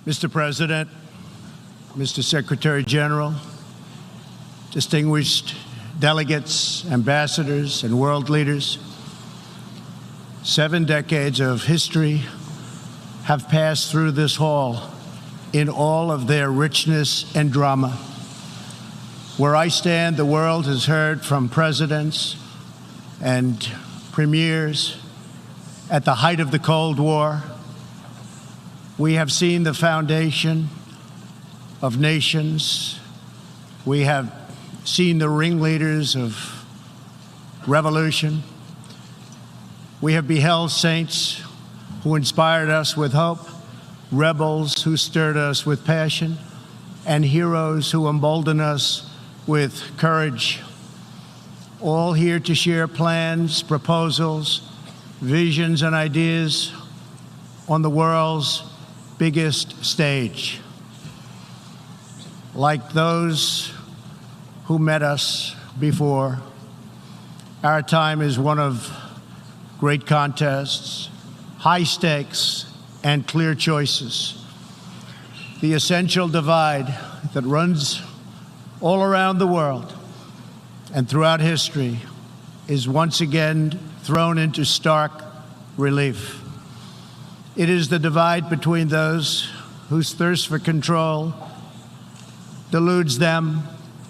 Mr. President, Mr. Secretary General, distinguished delegates, ambassadors, and world leaders, 7 decades of history have passed through this hall in all of their richness and drama. Where I stand, the world has heard from presidents and premiers at the height of the Cold War. We have seen the foundation of nations. We have seen the ringleaders of revolution. We have beheld saints who inspired us with hope, rebels who stirred us with passion, and heroes who emboldened us with courage, all here to share plans, proposals, visions, and ideas on the world's biggest stage. Like those who met us before, our time is one of great contests, high stakes, and clear choices. The essential divide that runs all around the world and throughout history is once again thrown into stark relief. It is the divide between those whose thirst for control deludes them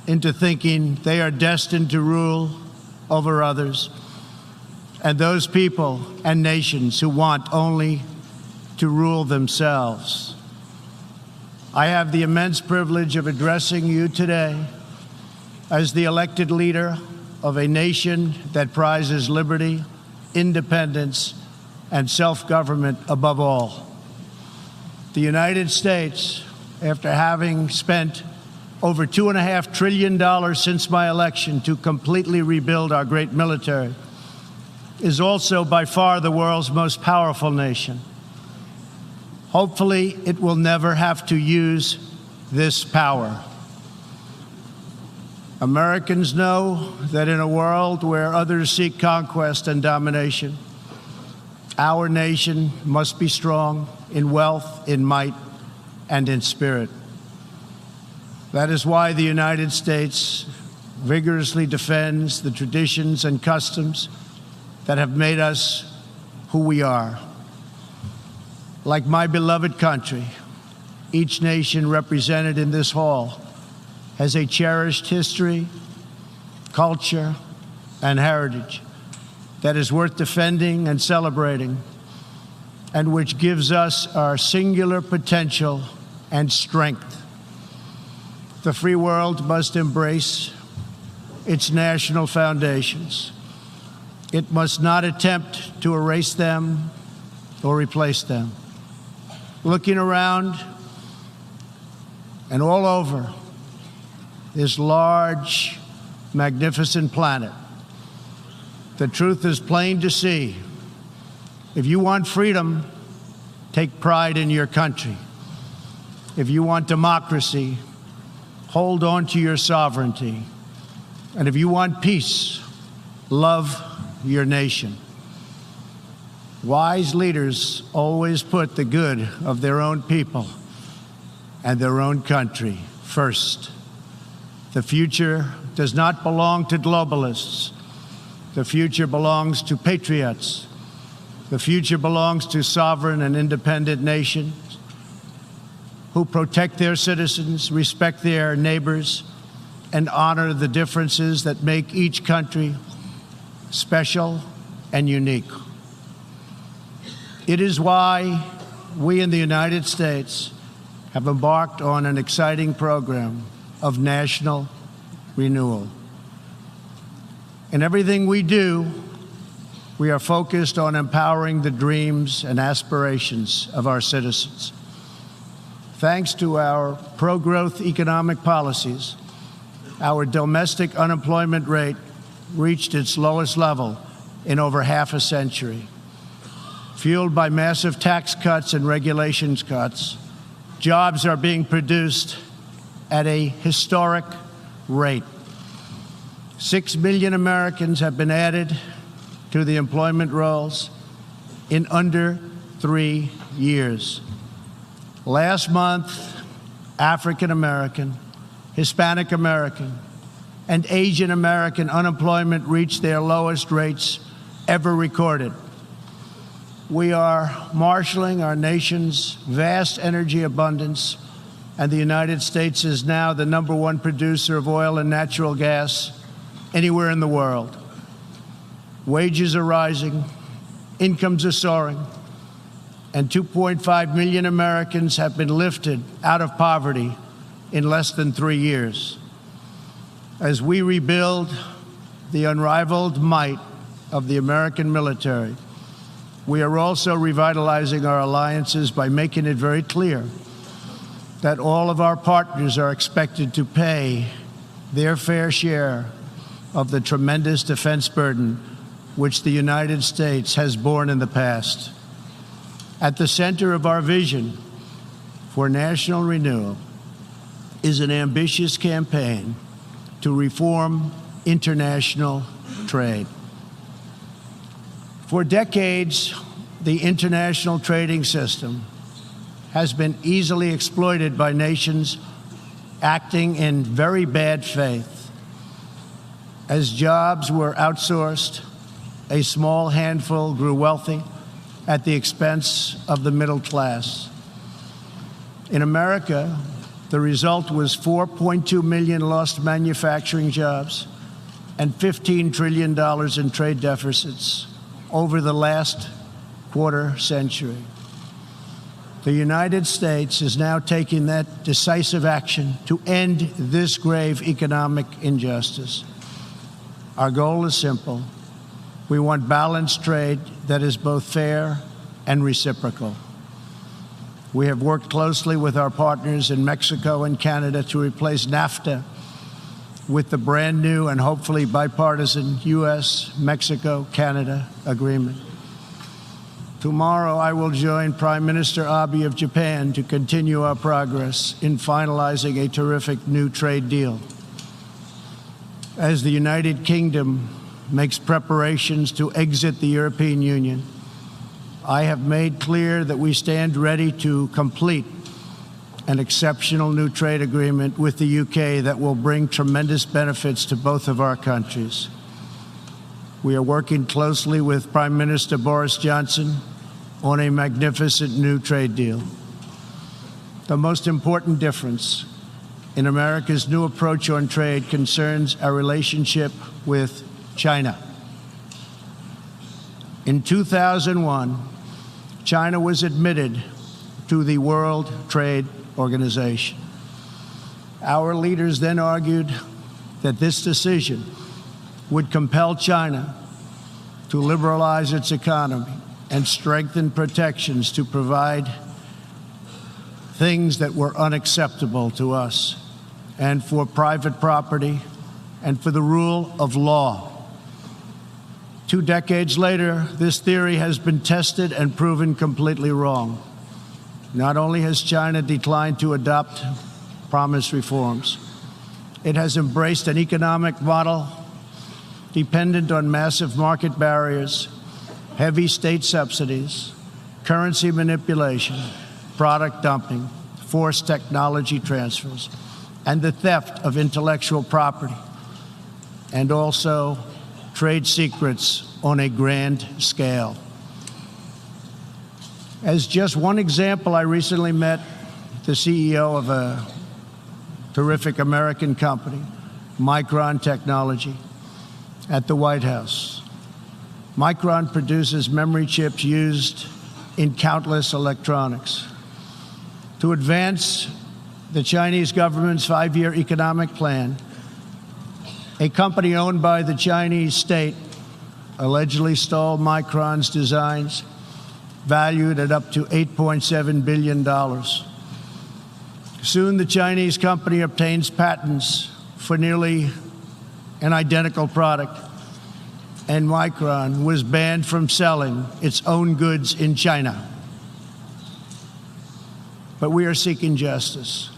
into thinking they are destined to rule over others, and those people and nations who want only to rule themselves. I have the immense privilege of addressing you today as the elected leader of a nation that prizes liberty, independence, and self-government above all. The United States, after having spent over $2.5 trillion since my election to completely rebuild our great military, is also by far the world's most powerful nation. Hopefully, it will never have to use this power. Americans know that in a world where others seek conquest and domination, our nation must be strong in wealth, in might, and in spirit. That is why the United States vigorously defends the traditions and customs that have made us who we are. Like my beloved country, each nation represented in this hall has a cherished history, culture, and heritage that is worth defending and celebrating, and which gives us our singular potential and strength. The free world must embrace its national foundations. It must not attempt to erase them or replace them. Looking around and all over this large, magnificent planet, the truth is plain to see. If you want freedom, take pride in your country. If you want democracy, hold on to your sovereignty. And if you want peace, love your nation. Wise leaders always put the good of their own people and their own country first. The future does not belong to globalists. The future belongs to patriots. The future belongs to sovereign and independent nations who protect their citizens, respect their neighbors, and honor the differences that make each country special and unique. It is why we in the United States have embarked on an exciting program of national renewal. In everything we do, we are focused on empowering the dreams and aspirations of our citizens. Thanks to our pro-growth economic policies, our domestic unemployment rate reached its lowest level in over half a century. Fueled by massive tax cuts and regulations cuts, jobs are being produced at a historic rate. 6 million Americans have been added to the employment rolls in under 3 years. Last month, African American, Hispanic American, and Asian American unemployment reached their lowest rates ever recorded. We are marshaling our nation's vast energy abundance, and the United States is now the #1 producer of oil and natural gas anywhere in the world. Wages are rising, incomes are soaring, and 2.5 million Americans have been lifted out of poverty in less than 3 years. As we rebuild the unrivaled might of the American military, we are also revitalizing our alliances by making it very clear that all of our partners are expected to pay their fair share of the tremendous defense burden which the United States has borne in the past. At the center of our vision for national renewal is an ambitious campaign to reform international trade. For decades, the international trading system has been easily exploited by nations acting in very bad faith. As jobs were outsourced, a small handful grew wealthy at the expense of the middle class. In America, the result was 4.2 million lost manufacturing jobs and $15 trillion in trade deficits over the last quarter century. The United States is now taking that decisive action to end this grave economic injustice. Our goal is simple. We want balanced trade that is both fair and reciprocal. We have worked closely with our partners in Mexico and Canada to replace NAFTA with the brand new and hopefully bipartisan U.S.-Mexico-Canada agreement. Tomorrow, I will join Prime Minister Abe of Japan to continue our progress in finalizing a terrific new trade deal. As the United Kingdom makes preparations to exit the European Union, I have made clear that we stand ready to complete an exceptional new trade agreement with the UK that will bring tremendous benefits to both of our countries. We are working closely with Prime Minister Boris Johnson on a magnificent new trade deal. The most important difference in America's new approach on trade concerns our relationship with China. In 2001, China was admitted to the World Trade Organization. Our leaders then argued that this decision would compel China to liberalize its economy and strengthen protections to provide things that were unacceptable to us, and for private property, and for the rule of law. 2 decades later, this theory has been tested and proven completely wrong. Not only has China declined to adopt promised reforms, it has embraced an economic model dependent on massive market barriers, heavy state subsidies, currency manipulation, product dumping, forced technology transfers, and the theft of intellectual property, and also trade secrets on a grand scale. As just one example, I recently met the CEO of a terrific American company, Micron Technology, at the White House. Micron produces memory chips used in countless electronics. To advance the Chinese government's 5-year economic plan, a company owned by the Chinese state allegedly stole Micron's designs, valued at up to $8.7 billion. Soon, the Chinese company obtains patents for nearly an identical product, and Micron was banned from selling its own goods in China. But we are seeking justice.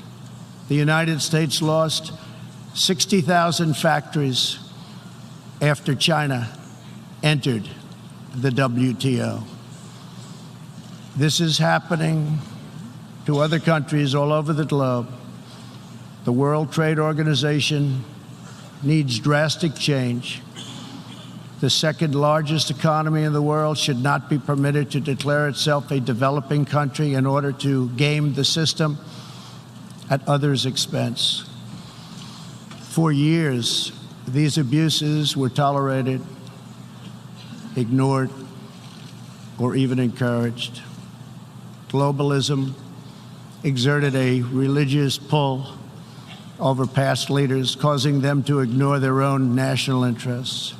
The United States lost 60,000 factories after China entered the WTO. This is happening to other countries all over the globe, the World Trade Organization needs drastic change. The second largest economy in the world should not be permitted to declare itself a developing country in order to game the system at others' expense. For years, these abuses were tolerated, ignored, or even encouraged. Globalism exerted a religious pull over past leaders, causing them to ignore their own national interests.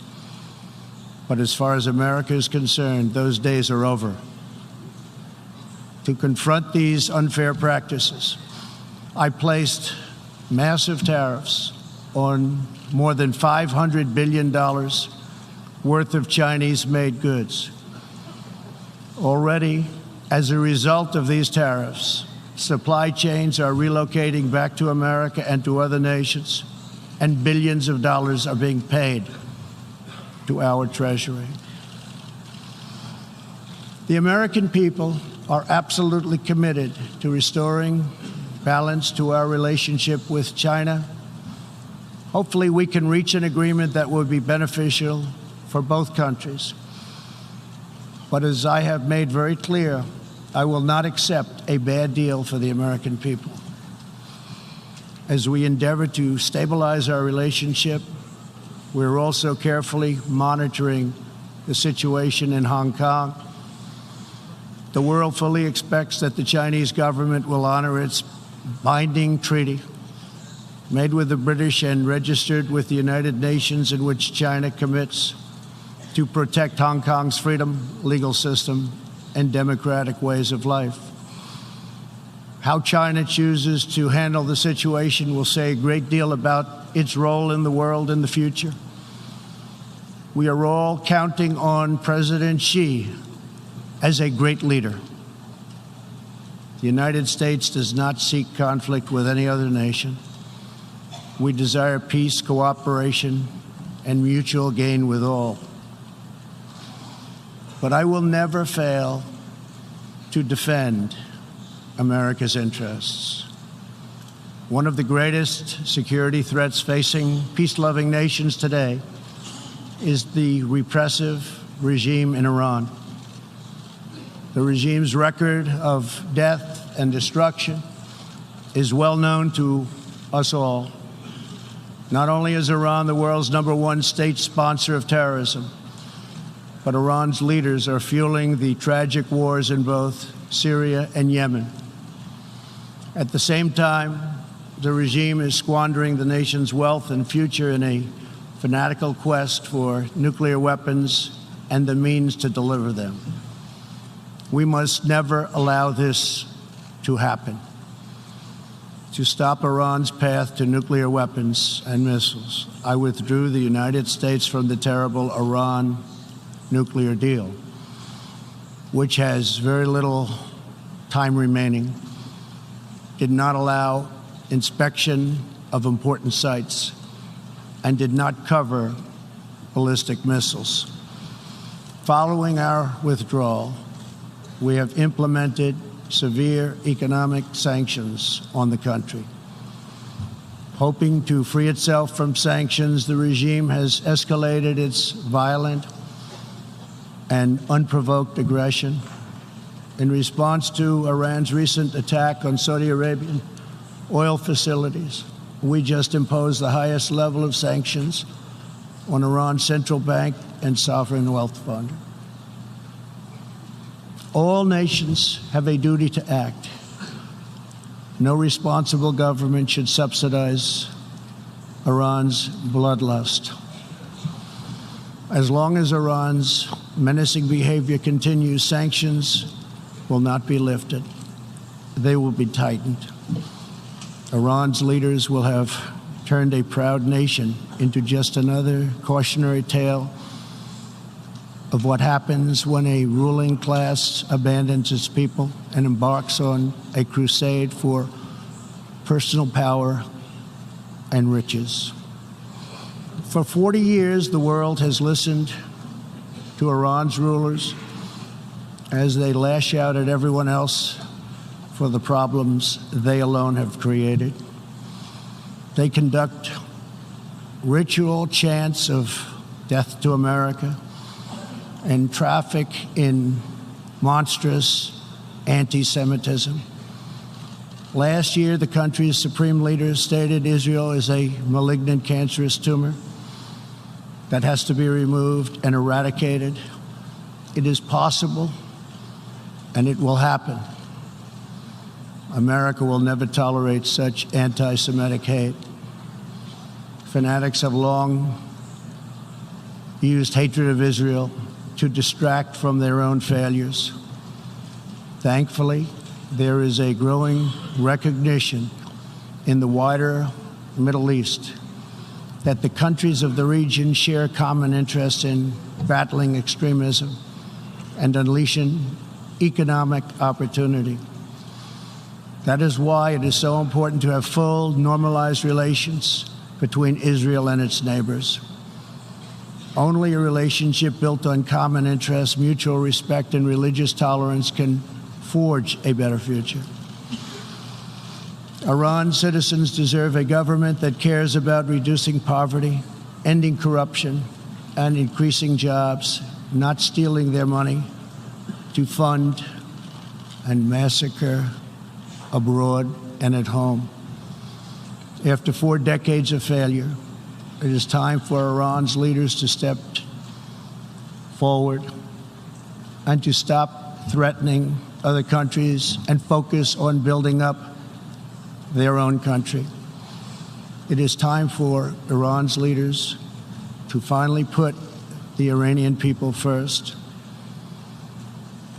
But as far as America is concerned, those days are over. To confront these unfair practices, I placed massive tariffs on more than $500 billion worth of Chinese-made goods. Already, as a result of these tariffs, supply chains are relocating back to America and to other nations, and billions of dollars are being paid to our Treasury. The American people are absolutely committed to restoring balance to our relationship with China. Hopefully, we can reach an agreement that will be beneficial for both countries. But as I have made very clear, I will not accept a bad deal for the American people. As we endeavor to stabilize our relationship, we're also carefully monitoring the situation in Hong Kong. The world fully expects that the Chinese government will honor its binding treaty made with the British and registered with the United Nations, in which China commits to protect Hong Kong's freedom, legal system, and democratic ways of life. How China chooses to handle the situation will say a great deal about its role in the world in the future. We are all counting on President Xi as a great leader. The United States does not seek conflict with any other nation. We desire peace, cooperation, and mutual gain with all. But I will never fail to defend America's interests. One of the greatest security threats facing peace-loving nations today is the repressive regime in Iran. The regime's record of death and destruction is well known to us all. Not only is Iran the world's #1 state sponsor of terrorism, but Iran's leaders are fueling the tragic wars in both Syria and Yemen. At the same time, the regime is squandering the nation's wealth and future in a fanatical quest for nuclear weapons and the means to deliver them. We must never allow this to happen. To stop Iran's path to nuclear weapons and missiles, I withdrew the United States from the terrible Iran nuclear deal, which has very little time remaining, did not allow inspection of important sites, and did not cover ballistic missiles. Following our withdrawal, we have implemented severe economic sanctions on the country. Hoping to free itself from sanctions, the regime has escalated its violent and unprovoked aggression. In response to Iran's recent attack on Saudi Arabian oil facilities, we just imposed the highest level of sanctions on Iran's central bank and sovereign wealth fund. All nations have a duty to act. No responsible government should subsidize Iran's bloodlust. As long as Iran's menacing behavior continues, sanctions will not be lifted. They will be tightened. Iran's leaders will have turned a proud nation into just another cautionary tale of what happens when a ruling class abandons its people and embarks on a crusade for personal power and riches. For 40 years, the world has listened to Iran's rulers as they lash out at everyone else for the problems they alone have created. They conduct ritual chants of death to America and traffic in monstrous anti-Semitism. Last year, the country's supreme leader stated Israel is a malignant, cancerous tumor that has to be removed and eradicated. It is possible, and it will happen. America will never tolerate such anti-Semitic hate. Fanatics have long used hatred of Israel to distract from their own failures. Thankfully, there is a growing recognition in the wider Middle East that the countries of the region share common interests in battling extremism and unleashing economic opportunity. That is why it is so important to have full, normalized relations between Israel and its neighbors. Only a relationship built on common interests, mutual respect, and religious tolerance can forge a better future. Iran's citizens deserve a government that cares about reducing poverty, ending corruption, and increasing jobs, not stealing their money to fund and massacre abroad and at home. After 4 decades of failure, it is time for Iran's leaders to step forward and to stop threatening other countries and focus on building up their own country. It is time for Iran's leaders to finally put the Iranian people first.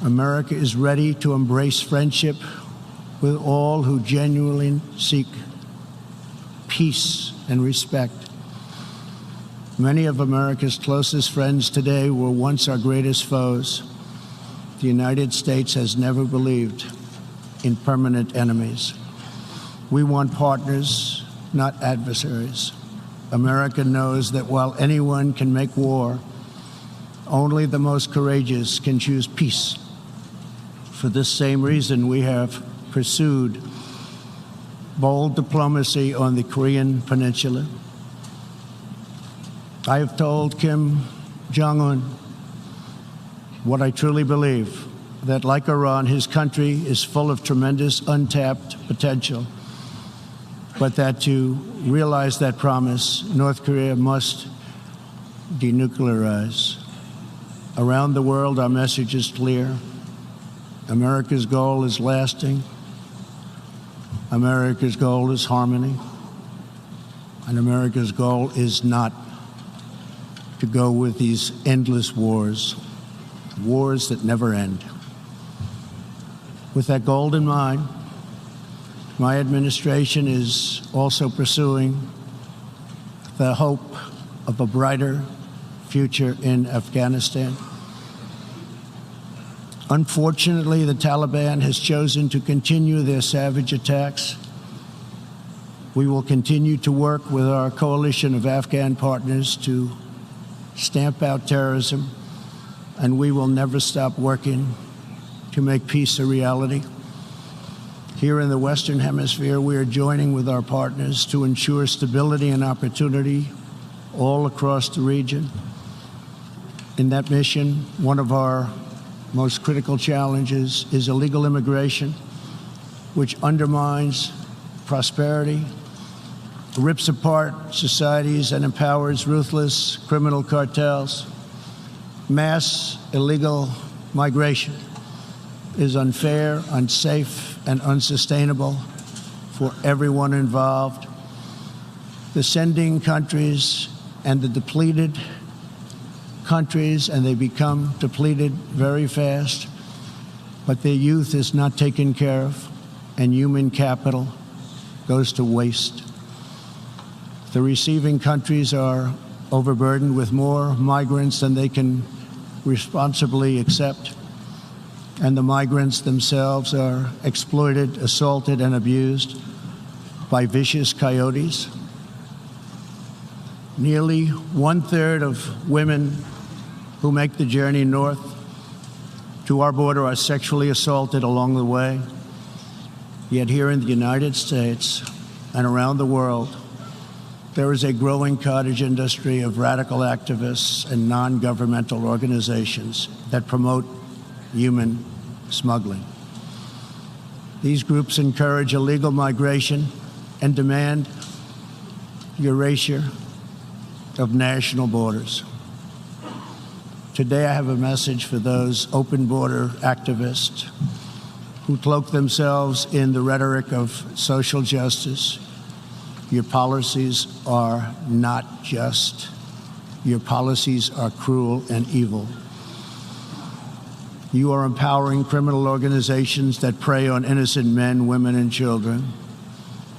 America is ready to embrace friendship with all who genuinely seek peace and respect. Many of America's closest friends today were once our greatest foes. The United States has never believed in permanent enemies. We want partners, not adversaries. America knows that while anyone can make war, only the most courageous can choose peace. For this same reason, we have pursued bold diplomacy on the Korean Peninsula. I have told Kim Jong-un what I truly believe, that like Iran, his country is full of tremendous untapped potential, but that to realize that promise, North Korea must denuclearize. Around the world, our message is clear. America's goal is lasting. America's goal is harmony. And America's goal is not to go with these endless wars that never end. With that goal in mind, my administration is also pursuing the hope of a brighter future in Afghanistan. Unfortunately, the Taliban has chosen to continue their savage attacks. We will continue to work with our coalition of Afghan partners to stamp out terrorism, and we will never stop working to make peace a reality. Here in the Western Hemisphere, we are joining with our partners to ensure stability and opportunity all across the region. In that mission, one of our most critical challenges is illegal immigration, which undermines prosperity, rips apart societies, and empowers ruthless criminal cartels. Mass illegal migration is unfair, unsafe, and unsustainable for everyone involved. The sending countries and the depleted countries, and they become depleted very fast, but their youth is not taken care of, and human capital goes to waste. The receiving countries are overburdened with more migrants than they can responsibly accept, and the migrants themselves are exploited, assaulted, and abused by vicious coyotes. Nearly 1/3 of women who make the journey north to our border are sexually assaulted along the way. Yet here in the United States and around the world, there is a growing cottage industry of radical activists and non-governmental organizations that promote human smuggling. These groups encourage illegal migration and demand erasure of national borders. Today, I have a message for those open border activists who cloak themselves in the rhetoric of social justice. Your policies are not just. Your policies are cruel and evil. You are empowering criminal organizations that prey on innocent men, women, and children.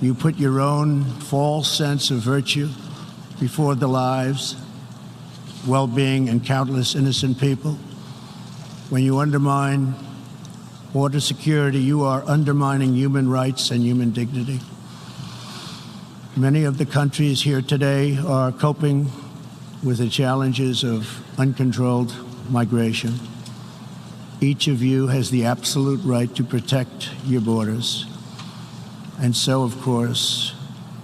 You put your own false sense of virtue before the lives, well-being, and countless innocent people. When you undermine border security, you are undermining human rights and human dignity. Many of the countries here today are coping with the challenges of uncontrolled migration. Each of you has the absolute right to protect your borders. And so, of course,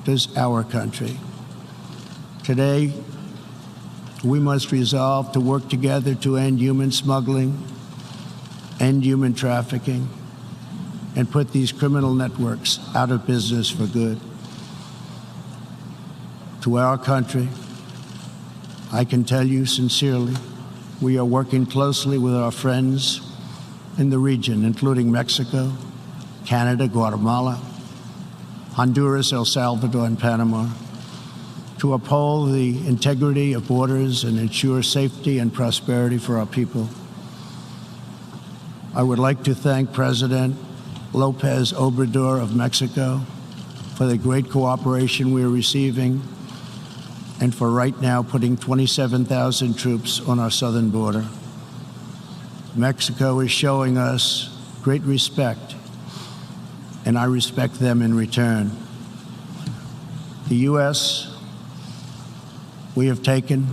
does our country. Today, we must resolve to work together to end human smuggling, end human trafficking, and put these criminal networks out of business for good. To our country, I can tell you sincerely, we are working closely with our friends in the region, including Mexico, Canada, Guatemala, Honduras, El Salvador, and Panama, to uphold the integrity of borders and ensure safety and prosperity for our people. I would like to thank President López Obrador of Mexico for the great cooperation we are receiving and for right now putting 27,000 troops on our southern border. Mexico is showing us great respect, and I respect them in return. The U.S., we have taken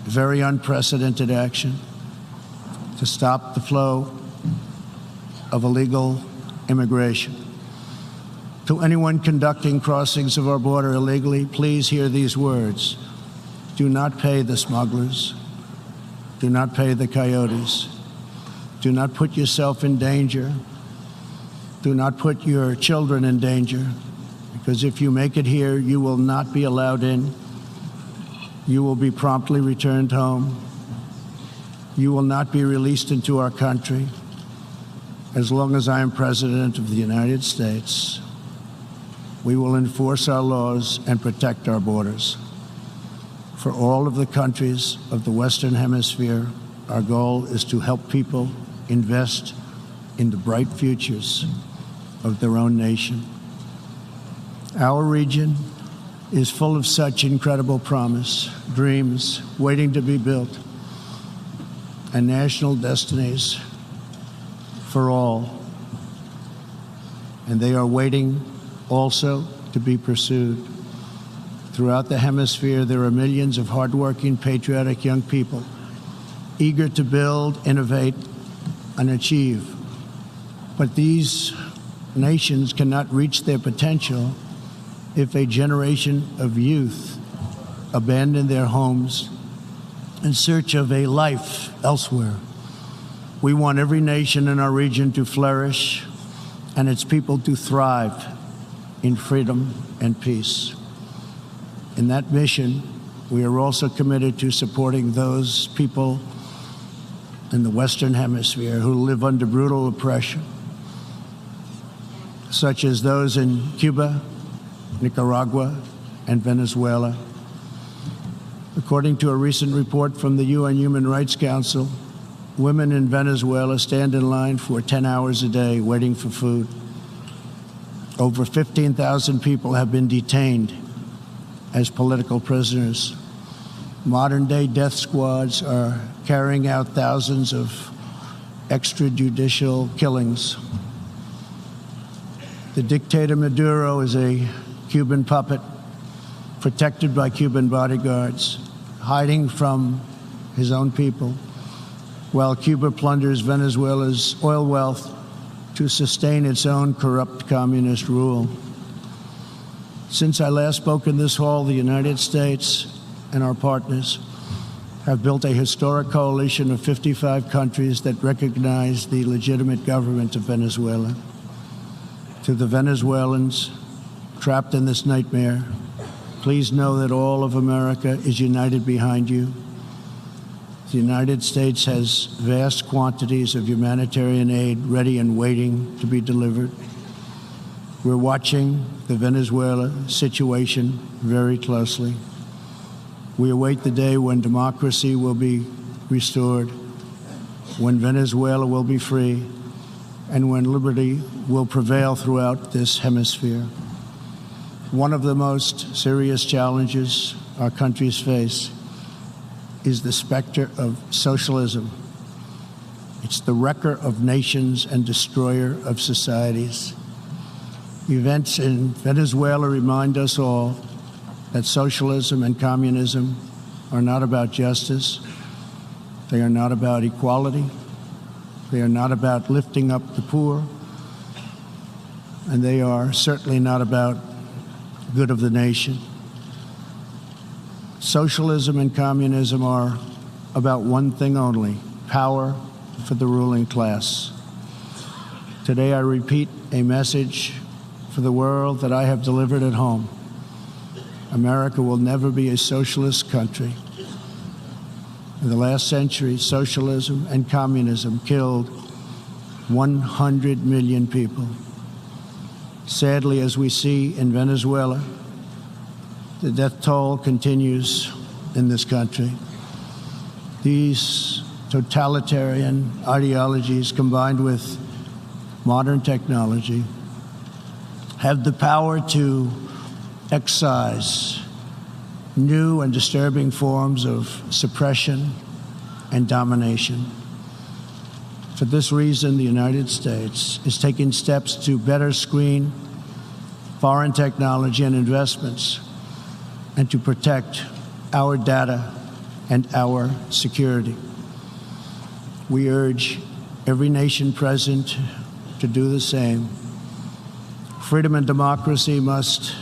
very unprecedented action to stop the flow of illegal immigration. To anyone conducting crossings of our border illegally, please hear these words. Do not pay the smugglers. Do not pay the coyotes. Do not put yourself in danger. Do not put your children in danger, because if you make it here, you will not be allowed in. You will be promptly returned home. You will not be released into our country. As long as I am President of the United States, we will enforce our laws and protect our borders. For all of the countries of the Western Hemisphere, our goal is to help people invest in the bright futures of their own nation. Our region is full of such incredible promise, dreams waiting to be built, and national destinies for all. And they are waiting also to be pursued. Throughout the hemisphere, there are millions of hardworking, patriotic young people eager to build, innovate, and achieve. But these nations cannot reach their potential if a generation of youth abandon their homes in search of a life elsewhere. We want every nation in our region to flourish and its people to thrive in freedom and peace. In that mission, we are also committed to supporting those people in the Western Hemisphere who live under brutal oppression, such as those in Cuba, Nicaragua, and Venezuela. According to a recent report from the UN Human Rights Council, women in Venezuela stand in line for 10 hours a day waiting for food. Over 15,000 people have been detained as political prisoners. Modern-day death squads are carrying out thousands of extrajudicial killings. The dictator Maduro is a Cuban puppet protected by Cuban bodyguards, hiding from his own people, while Cuba plunders Venezuela's oil wealth to sustain its own corrupt communist rule. Since I last spoke in this hall, the United States and our partners have built a historic coalition of 55 countries that recognize the legitimate government of Venezuela. To the Venezuelans trapped in this nightmare, please know that all of America is united behind you. The United States has vast quantities of humanitarian aid ready and waiting to be delivered. We're watching the Venezuela situation very closely. We await the day when democracy will be restored, when Venezuela will be free, and when liberty will prevail throughout this hemisphere. One of the most serious challenges our countries face is the specter of socialism. It's the wrecker of nations and destroyer of societies. Events in Venezuela remind us all that socialism and communism are not about justice. They are not about equality. They are not about lifting up the poor. And they are certainly not about good of the nation. Socialism and communism are about one thing only: power for the ruling class. Today I repeat a message for the world that I have delivered at home. America will never be a socialist country. In the last century, socialism and communism killed 100 million people. Sadly, as we see in Venezuela, the death toll continues in this country. These totalitarian ideologies, combined with modern technology, have the power to excise new and disturbing forms of suppression and domination. For this reason, the United States is taking steps to better screen foreign technology and investments and to protect our data and our security. We urge every nation present to do the same. Freedom and democracy must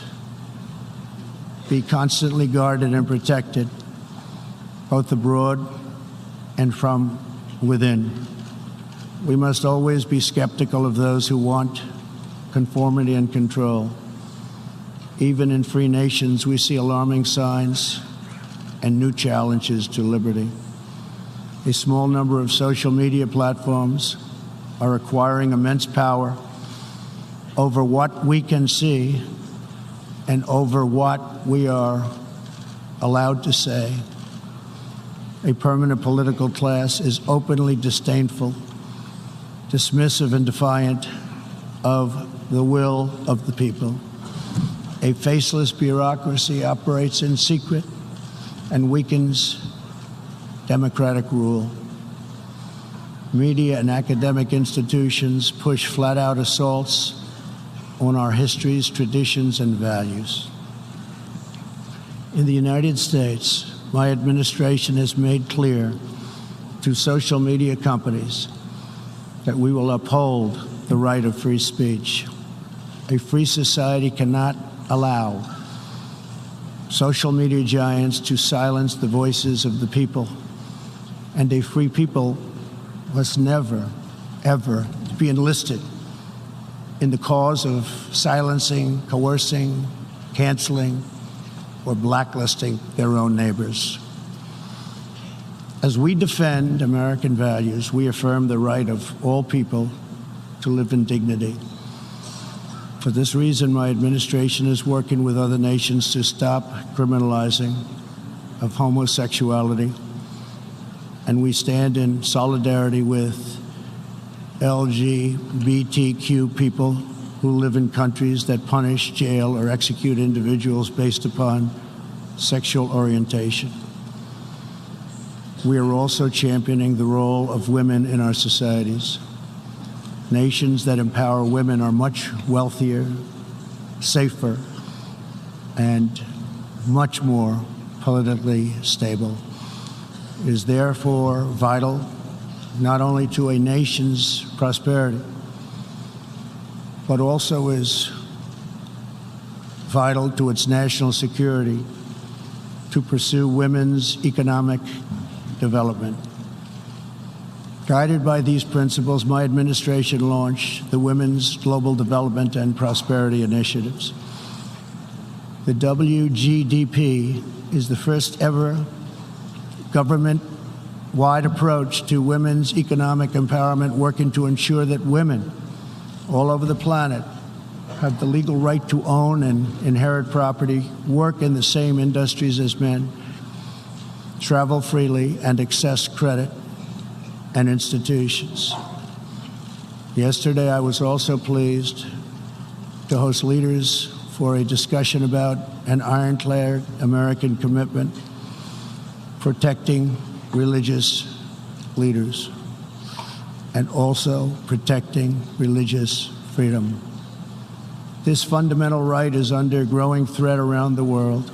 be constantly guarded and protected, both abroad and from within. We must always be skeptical of those who want conformity and control. Even in free nations, we see alarming signs and new challenges to liberty. A small number of social media platforms are acquiring immense power over what we can see and over what we are allowed to say. A permanent political class is openly disdainful, dismissive, and defiant of the will of the people. A faceless bureaucracy operates in secret and weakens democratic rule. Media and academic institutions push flat-out assaults on our histories, traditions, and values. In the United States, my administration has made clear to social media companies that we will uphold the right of free speech. A free society cannot allow social media giants to silence the voices of the people, and a free people must never, ever be enlisted in the cause of silencing, coercing, canceling, or blacklisting their own neighbors. As we defend American values, we affirm the right of all people to live in dignity. For this reason, my administration is working with other nations to stop criminalizing of homosexuality, and we stand in solidarity with LGBTQ people who live in countries that punish, jail, or execute individuals based upon sexual orientation. We are also championing the role of women in our societies. Nations that empower women are much wealthier, safer, and much more politically stable. It is therefore vital not only to a nation's prosperity, but also is vital to its national security to pursue women's economic development. Guided by these principles, my administration launched the Women's Global Development and Prosperity Initiatives. The WGDP is the first ever government-wide approach to women's economic empowerment, working to ensure that women all over the planet have the legal right to own and inherit property, work in the same industries as men, travel freely, and access credit and institutions. Yesterday, I was also pleased to host leaders for a discussion about an ironclad American commitment protecting religious leaders and also protecting religious freedom. This fundamental right is under growing threat around the world.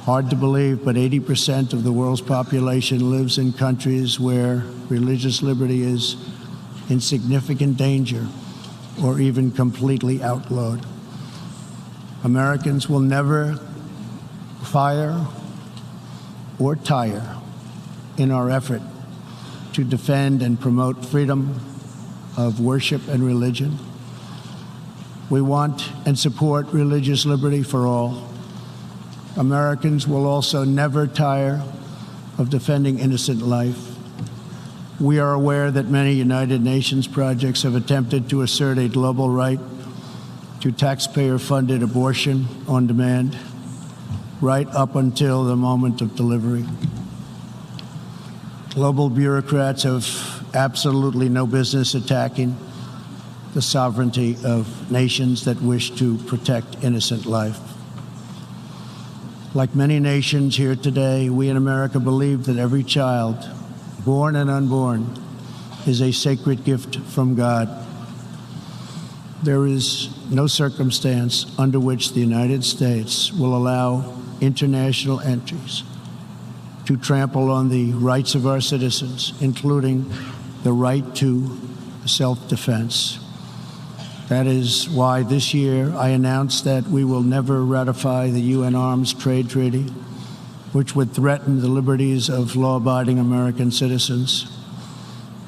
Hard to believe, but 80% of the world's population lives in countries where religious liberty is in significant danger or even completely outlawed. Americans will never fire or tire in our effort to defend and promote freedom of worship and religion. We want and support religious liberty for all. Americans will also never tire of defending innocent life. We are aware that many United Nations projects have attempted to assert a global right to taxpayer-funded abortion on demand, right up until the moment of delivery. Global bureaucrats have absolutely no business attacking the sovereignty of nations that wish to protect innocent life. Like many nations here today, we in America believe that every child, born and unborn, is a sacred gift from God. There is no circumstance under which the United States will allow international entries to trample on the rights of our citizens, including the right to self-defense. That is why this year I announced that we will never ratify the UN Arms Trade Treaty, which would threaten the liberties of law-abiding American citizens.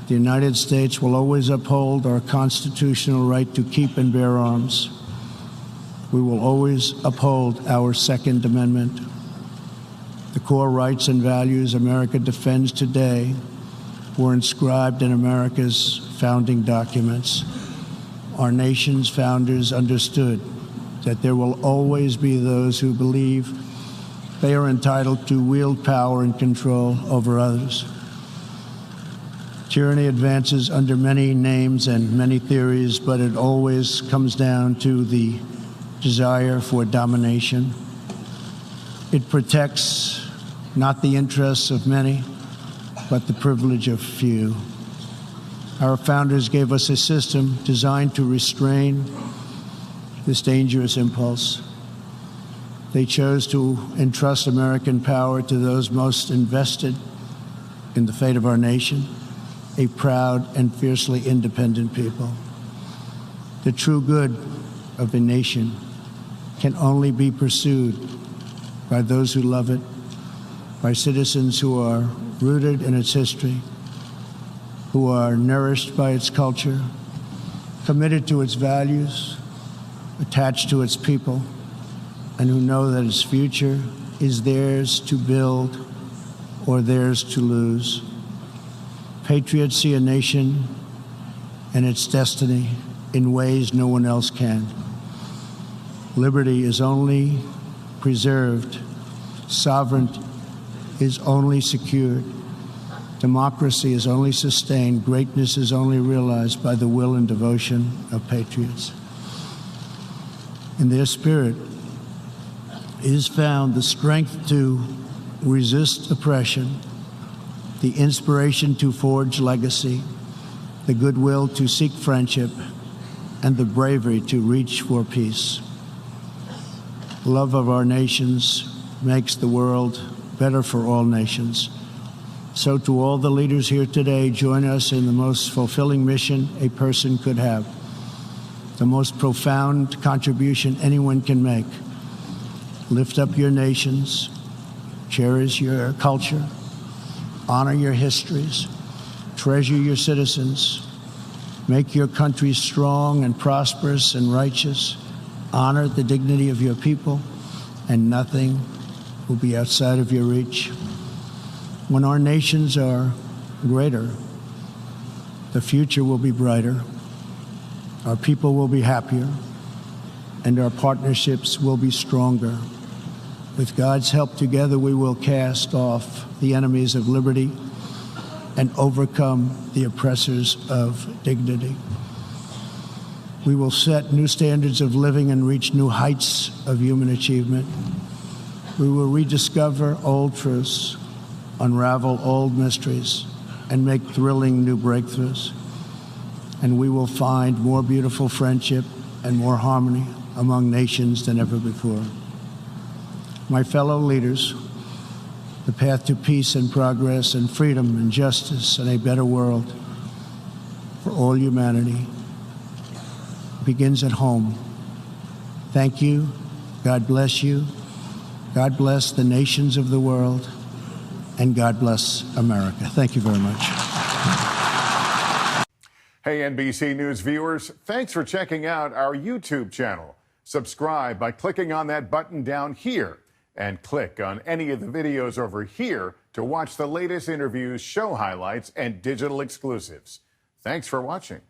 The United States will always uphold our constitutional right to keep and bear arms. We will always uphold our Second Amendment. The core rights and values America defends today were inscribed in America's founding documents. Our nation's founders understood that there will always be those who believe they are entitled to wield power and control over others. Tyranny advances under many names and many theories, but it always comes down to the desire for domination. It protects not the interests of many, but the privilege of few. Our founders gave us a system designed to restrain this dangerous impulse. They chose to entrust American power to those most invested in the fate of our nation, a proud and fiercely independent people. The true good of a nation can only be pursued by those who love it, by citizens who are rooted in its history, who are nourished by its culture, committed to its values, attached to its people, and who know that its future is theirs to build or theirs to lose. Patriots see a nation and its destiny in ways no one else can. Liberty is only preserved, sovereignty is only secured, democracy is only sustained, greatness is only realized by the will and devotion of patriots. In their spirit is found the strength to resist oppression, the inspiration to forge legacy, the goodwill to seek friendship, and the bravery to reach for peace. Love of our nations makes the world better for all nations. So to all the leaders here today, join us in the most fulfilling mission a person could have. the most profound contribution anyone can make. Lift up your nations, cherish your culture, honor your histories, treasure your citizens, make your country strong and prosperous and righteous, honor the dignity of your people, and nothing will be outside of your reach. When our nations are greater, the future will be brighter, our people will be happier, and our partnerships will be stronger. With God's help, together we will cast off the enemies of liberty and overcome the oppressors of dignity. We will set new standards of living and reach new heights of human achievement. We will rediscover old truths, unravel old mysteries, and make thrilling new breakthroughs. And we will find more beautiful friendship and more harmony among nations than ever before. My fellow leaders, the path to peace and progress and freedom and justice and a better world for all humanity begins at home. Thank you. God bless you. God bless the nations of the world. And God bless America. Thank you very much. Hey, NBC News viewers, thanks for checking out our YouTube channel. Subscribe by clicking on that button down here and click on any of the videos over here to watch the latest interviews, show highlights, and digital exclusives. Thanks for watching.